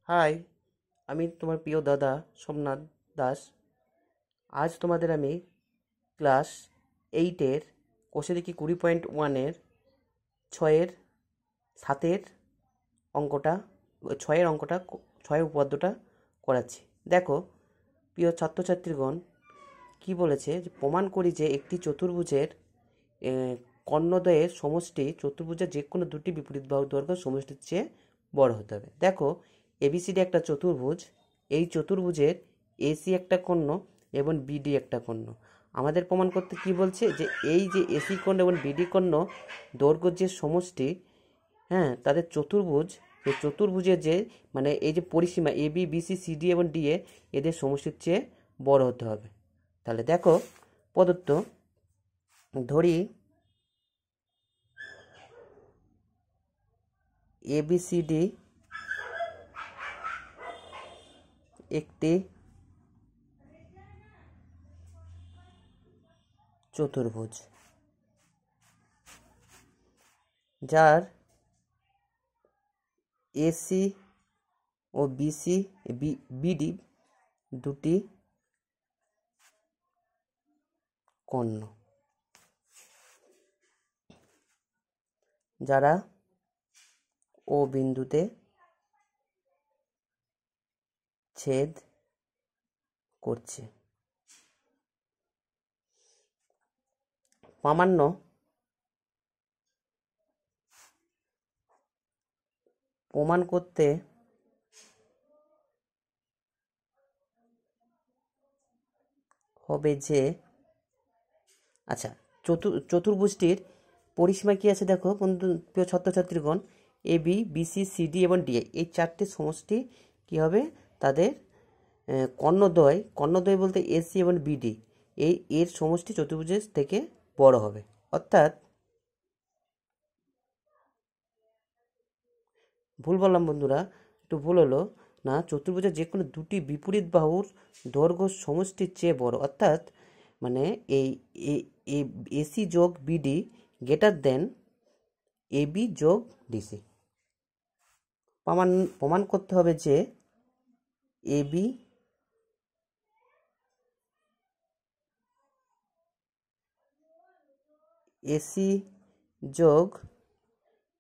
High, আমি তোমার প্রিয় দাদা সোমনাথ দাস। আজ তোমাদের আমি ক্লাস 8-এর কোষে দেখি 20.1-এর 6-এর 7-এর অঙ্কটা 6-এর অঙ্কটা 6-এর উপপাদ্যটা করাচ্ছি। দেখো প্রিয় ছাত্রছাত্রীগণ, কি বলেছে যে প্রমাণ করি যে একটি চতুর্ভুজের কর্ণদ্বয়ের সমষ্টি চতুর্ভুজের যে কোনো দুটি বিপরীত বাহু দৈর্ঘ্য সমষ্টির চেয়ে বড় হতে হবে। দেখো এবিসিডি একটা চতুর্ভুজ, এই চতুর্ভুজের এসি একটা কর্ণ এবং বিডি একটা কর্ণ। আমাদের প্রমাণ করতে কি বলছে যে এই যে এসি কর্ণ এবং বিডি কর্ণ দৈর্ঘ্যের যে সমষ্টি, হ্যাঁ, তাদের চতুর্ভুজ, এই চতুর্ভুজের যে মানে এই যে পরিসীমা এ বি বিসি সিডি এবং ডিএ এদের সমষ্টির চেয়ে বড় হতে হবে। তাহলে দেখো প্রদত্ত ধরি এবিসিডি একটি চতুর্ভুজ যার এসি ও বিসি বিডি দুটি কর্ণ, যারা ও বিন্দুতে ছেদ করছে। প্রামাণ্য প্রমাণ করতে হবে যে, আচ্ছা, চতুর্ভুজটির পরিসীমা কি আছে দেখো বন্ধু, প্রিয় ছাত্রছাত্রীগণ, এ বি বিসি সিডি এবং ডিএ এই চারটি সমষ্টি কি হবে, তাদের কর্ণদ্বয় বলতে এসি এবং বিডি এর সমষ্টি চতুর্ভুজের থেকে বড় হবে। অর্থাৎ ভুল বললাম বন্ধুরা, একটু ভুল হলো না, চতুর্ভুজের যে কোনো দুটি বিপরীত বাহুর দৈর্ঘ্য সমষ্টির চেয়ে বড়। অর্থাৎ মানে এই এসি যোগ বিডি গ্রেটার দেন এবি যোগ ডিসি। প্রমাণ করতে হবে যে এবি এসি যোগ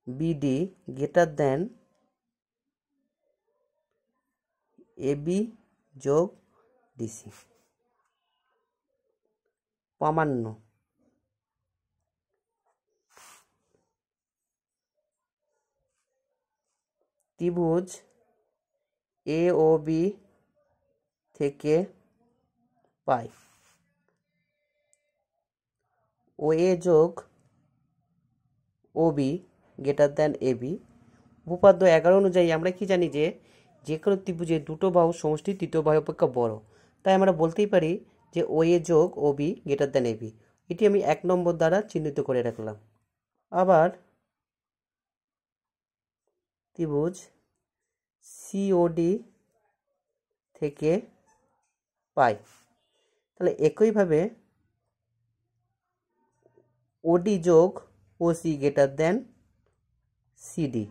বিডি গ্রেটার দেন এবি যোগ ডিসি। প্রামাণ্য ত্রিভুজ এ ও বি থেকে পাই ও এ যোগ ও B greater than A B. উপপাদ্য 11 অনুযায়ী আমরা কি জানি যে যে কোনো ত্রিভুজের দুটো বাহু সমষ্টি তৃতীয় বাহু অপেক্ষা বড়, তাই আমরা বলতেই পারি যে ও এ যোগ ও B greater than A B. এটি আমি 1 নম্বর দ্বারা চিহ্নিত করে রাখলাম। আবার ত্রিভুজ সিওডি থেকে পাই, তাহলে একইভাবে ওডি যোগ ওসি গ্রেটার দেন সিডি,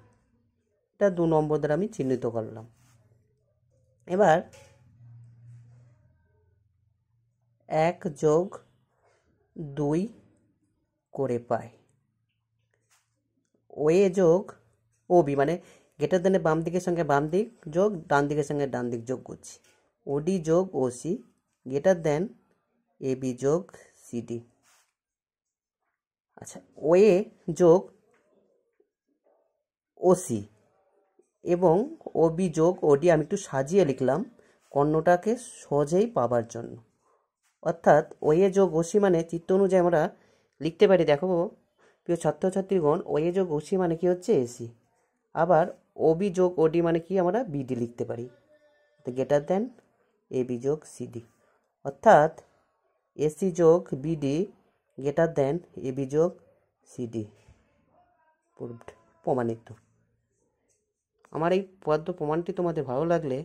এটা 2 নম্বর দ্বারা আমি চিহ্নিত করলাম। এবার 1 যোগ 2 করে পাই ও এ যোগ ও বি, মানে গ্রেটার দেনের বাম দিকের সঙ্গে বাম দিক যোগ ডান দিকের সঙ্গে ডান দিক যোগ করছি। ওডি যোগ OC greater than A B যোগ সিডি। আচ্ছা, ও এ যোগ ওসি এবং ও বি যোগ ওডি আমি একটু সাজিয়ে লিখলাম কর্ণটাকে সহজেই পাবার জন্য। অর্থাৎ ও এ যোগ ওসি মানে চিত্র অনুযায়ী আমরা লিখতে পারি, দেখো প্রিয় ছাত্রছাত্রীগণ, ও এ যোগ ওসি মানে কি হচ্ছে এসি, আবার ও বি যোগ ওডি মানে কি আমরা বিডি লিখতে পারি, গ্রেটার দেন এ বি যোগ সিডি। অর্থাৎ এসি যোগ BD greater than A B যোগ সিডি প্রমাণিত। আমার এই পদ্য প্রমাণটি তোমাদের ভালো লাগলে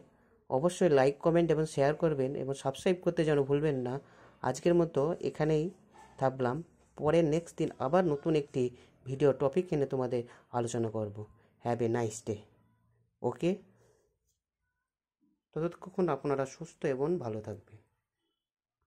অবশ্যই লাইক কমেন্ট এবং শেয়ার করবেন এবং সাবস্ক্রাইব করতে যেন ভুলবেন না। আজকের মতো এখানেই থাকলাম, পরে নেক্সট দিন আবার নতুন একটি ভিডিও টপিক এনে তোমাদের আলোচনা করব। Have a nice day. Okay. ততক্ষণ আপনারা সুস্থ এবং ভালো থাকবে।